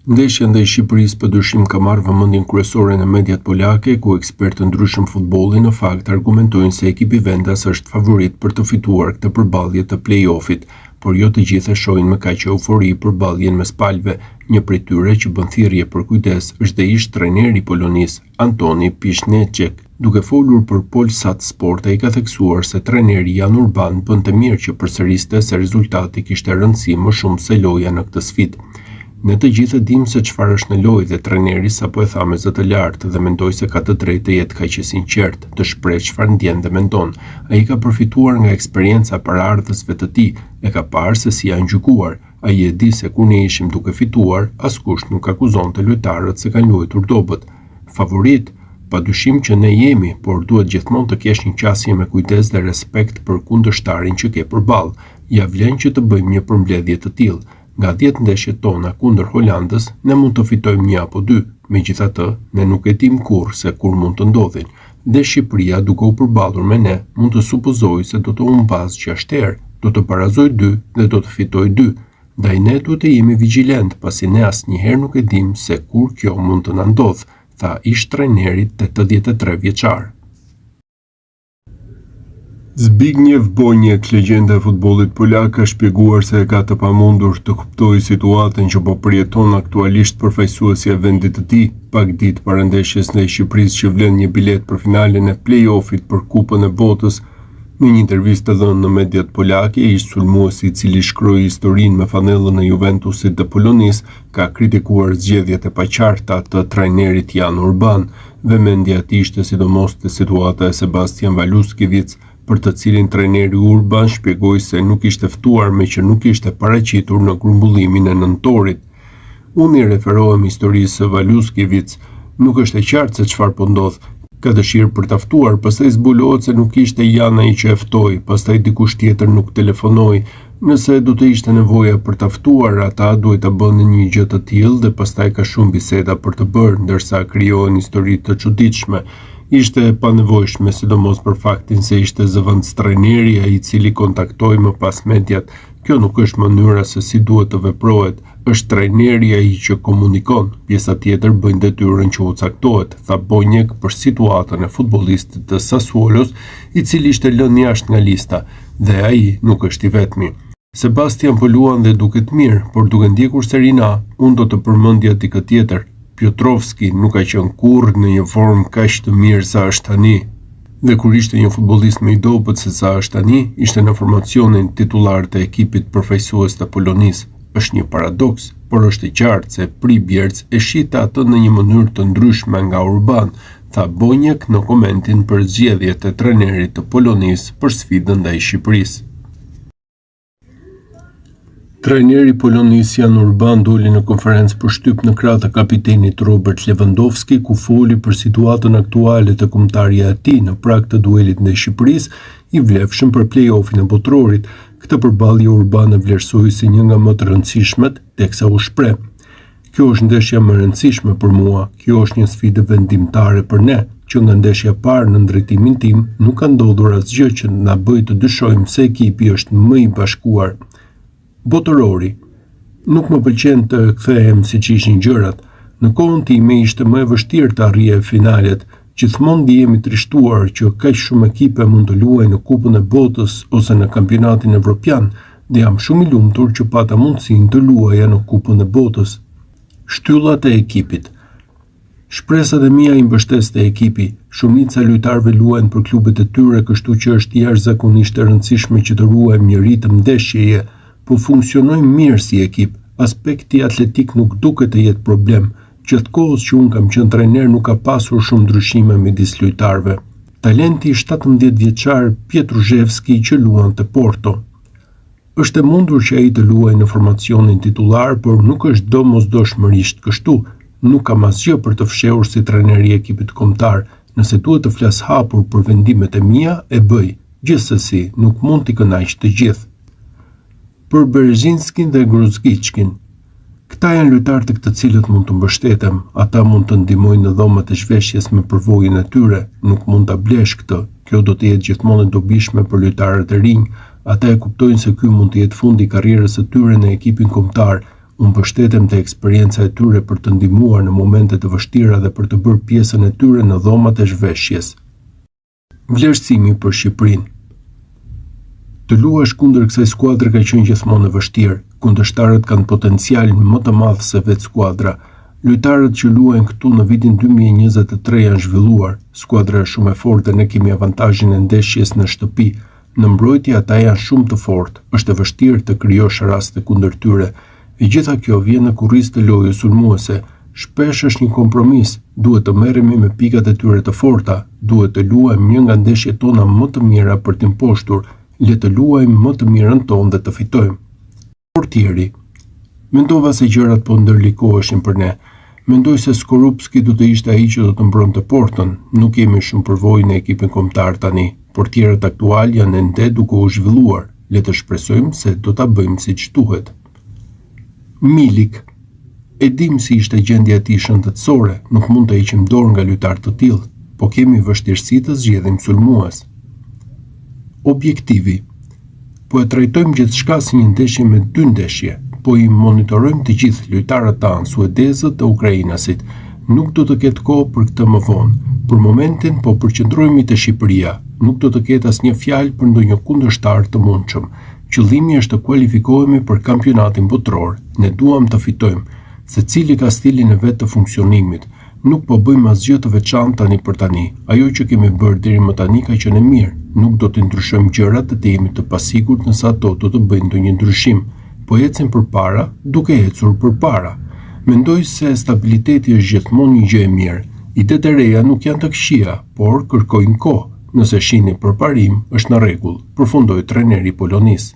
Ndeshja ndaj Shqipërisë padyshim ka marrë vëmendjen kryesore në mediat polake, ku ekspertë ndryshëm futbolli në fakt argumentojnë se ekipi vendas është favorit për të fituar këtë përballje të play-offit, por jo të gjithë e shohin me kaq eufori përballjen mes palëve. Një prej tyre që bën thirrje për kujdes është dhe ish trajneri i Polonisë, Antoni Pishnecek. Duke folur për Polsat Sport, ai ka theksuar se trajneri Jan Urban bënte mirë që përsëriste se rezultati kishte rëndësi më shumë se loja në këtë sfidë. Ne të gjithë dimë se çfarë është në lojë dhe trajneri sapo e tha me zë të lartë dhe mendoj se ka të drejtë të jetë kaq i sinqert, të shpreh çfarë ndjen dhe mendon. Ai ka përfituar nga eksperienca paraardhësve të tij, e ka parë se si janë gjykuar. Ai e di se kur ne ishim duke fituar, askush nuk akuzonte lojtarët se kanë luajtur dobët. Favorit, padyshim që ne jemi, por duhet gjithmonë të kesh një qasje me kujdes dhe respekt për kundërshtarin që ke përballë. Ja vlen që të bëjmë një përmbledhje të tillë. Nga 10 ndeshjet tona kundër Holandës, ne mund të fitojmë 1 apo 2, megjithatë, ne nuk e dim kurrë se kur mund të ndodhin. Dhe Shqipëria, duke u përballur me ne, mund të supozojë se do të humbas 6 herë, do të barazojë 2 dhe do të fitojë 2. Ndaj ne duhet të jemi vigjilent, pasi ne asnjëherë nuk e dim se kur kjo mund të na ndodhë, tha ish trajneri 83 vjeçar. Zbigniew Boniek, legjenda e futbollit polak, ka shpjeguar se e ka të pamundur të kuptojë situatën që po përjeton aktualisht përfaqësuesja e vendit të tij, pak ditë para ndeshjes ndaj Shqipërisë që vlen një bilet për finalen e play-offit për Kupën e Botës. Në një intervistë dhënë në mediat polake, ish sulmuesi i cili shkroi historinë me fanellën e Juventusit të Polonisë, ka kritikuar zgjedhjet e paqarta të trajnerit Jan Urban. Vëmendja e tij ishte sidomos te situata e Sebastian Waluskiewicz, për të cilin trajneri Urban shpjegoi se nuk ishte ftuar me që nuk ishte paraqitur në grumbullimin e nëntorit. Unë i referohem historisë së Waluskiewicz, nuk është e qartë se çfarë po ndodh. Ka dëshirë për ta ftuar, pastaj zbulohet se nuk ishte Jan ai që e ftoi, pastaj dikush tjetër nuk telefonoi. Nëse do të ishte nevoja për ta ftuar, ata duhet ta bënin një gjë të tillë dhe pastaj ka shumë biseda për të bërë, ndërsa krijohen histori të çuditshme. Ishte e panevojshme, sidomos për faktin se ishte zëvendës trajneri ai i cili kontaktoi më pas mediat. Kjo nuk është mënyra se si duhet të veprohet, është trajneri ai që komunikon, pjesa tjetër bën detyrën që u caktohet, tha Boniek për situatën e futbollistit të Sassuolos, i cili ishte lënë jashtë nga lista, dhe ai nuk është i vetmi. Sebastian po luan dhe duket mirë, por duke ndjekur Serie A, unë do të përmendja dikë tjetër. Piotrowski nuk ka qenë kurrë në një formë kaq të mirë sa është tani. Dhe kur ishte një futbollist më i dobët se sa është tani, ishte në formacionin titullar të ekipit përfaqësues të Polonisë. Është një paradoks, por është i qartë se Pribjerc e shite atë në një mënyrë të ndryshme nga Urban, tha Boniek në komentin për zgjedhjet e trajnerit të Polonisë për sfidën ndaj Shqipërisë. Trajneri Polonisë Jan Urban doli në konferencë për shtyp në krah të kapitenit Robert Lewandowski, ku foli për situatën aktuale të kombëtarja e tij në prag të duelit ndaj Shqipërisë, i vlefshëm për play-offin e botrorit. Këtë përballje Urban e vlerësoi si një nga më të rëndësishmet, teksa u shpreh: "Kjo është ndeshja më e rëndësishme për mua. Kjo është një sfidë vendimtare për ne, që nga ndeshja e parë në drejtimin tim nuk ka ndodhur asgjë që na bëj të dyshojmë se ekipi është më i bashkuar. Botërori, nuk më pëlqen të kthehem siç ishin gjërat. Në kohën time ishte më e vështirë të arrije finalet. Gjithmonë ndihemi trishtuar që kaq shumë ekipe mund të luajnë në Kupën e Botës ose në kampionatin evropian, dhe jam shumë i lumtur që pata mundësinë të luaja në Kupën e Botës." Shtyllat e ekipit. Shpresat e mia i mbështes te ekipi. Shumica e lojtarëve luajnë për klubet e tyre, kështu që është jashtëzakonisht e rëndësishme që të ruajmë një ritëm ndeshjeje. Po funksionojmë mirë si ekip. Aspekti atletik nuk duket të jetë problem. Gjatë kohës që unë kam qenë trajner nuk ka pasur shumë ndryshime midis lojtarëve. Talenti i 17 vjeçar Pietruszewski që luan te Porto. Është e mundur që ai të luajë në formacionin titullar, por nuk është domosdoshmërisht kështu. Nuk kam asgjë për të fshehur si trajner i ekipit kombëtar. Nëse duhet të flas hapur për vendimet e mia, e bëj. Gjithsesi, nuk mund t'i kënaq të gjithë. Për Berezhinskin dhe Gruzgiçkin. Këta janë lojtarë të këtë cilët mund të mbështetem, ata mund të ndihmojnë në dhomat e zhveshjes me përvojën e tyre, nuk mund ta blesh këtë. Kjo do të jetë gjithmonë e dobishme për lojtarët e rinj. Ata e kuptojnë se ky mund të jetë fundi i karrierës së tyre në ekipin kombëtar. Unë mbështetem te eksperienca e tyre për të ndihmuar në momente të vështira dhe për të bërë pjesën e tyre në dhomat e zhveshjes. Vlerësimi për Shqipërinë. Të luash kundër kësaj skuadre ka qenë gjithmonë e vështirë. Kundërshtarët kanë potencial më të madh se vetë skuadra. Lojtarët që luajnë këtu në vitin 2023 janë zhvilluar. Skuadra është shumë e fortë dhe ne kemi avantazhin e ndeshjes në shtëpi. Në mbrojtje ata janë shumë të fortë. Është e vështirë të krijosh raste kundër tyre. E gjitha kjo vjen në kurriz të lojës sulmuese. Shpesh është një kompromis. Duhet të merremi me pikat e tyre të forta. Duhet të luajmë një nga ndeshjet tona më të mira për të imposhtur. Le të luajmë më të mirën tonë dhe të fitojmë. Portieri. Mendova se gjërat po ndërlikoheshin për ne. Mendoj se Skorupski do të ishte ai që do të mbronte portën. Nuk kemi shumë përvojë në ekipin kombëtar tani. Portierët aktual janë ende duke u zhvilluar. Le të shpresojmë se do ta bëjmë siç duhet. Milik. E dim si ishte gjendja e tij shëndetësore, nuk mund të heqim dorë nga lojtar të tillë, po kemi vështirësi të zgjedhim sulmues. Objektivi. Po e trajtojmë gjithçka si një ndeshje me 2 ndeshje, po i monitorojmë të gjithë lojtarët tanë, suedezët dhe ukrainasit. Nuk do të ketë kohë për këtë më vonë. Për momentin po përqendrohemi te Shqipëria. Nuk do të ketë asnjë fjalë për ndonjë kundërshtar të mundshëm. Qëllimi është të kualifikohemi për kampionatin botror. Ne duam të fitojmë, secili ka stilin e vet të funksionimit. Nuk po bëjmë asgjë të veçantë tani për tani. Ajo që kemi bërë deri më tani ka qenë mirë. Nuk do të ndryshojmë gjërat dhe të jemi të pasigurt nëse ato do të bëjnë ndonjë ndryshim. Po ecim përpara, duke ecur përpara. Mendoj se stabiliteti është gjithmonë një gjë e mirë. Idetë e reja nuk janë të këqija, por kërkojnë kohë. Nëse shihni përparim, është në rregull, përfundoi trajneri polonis.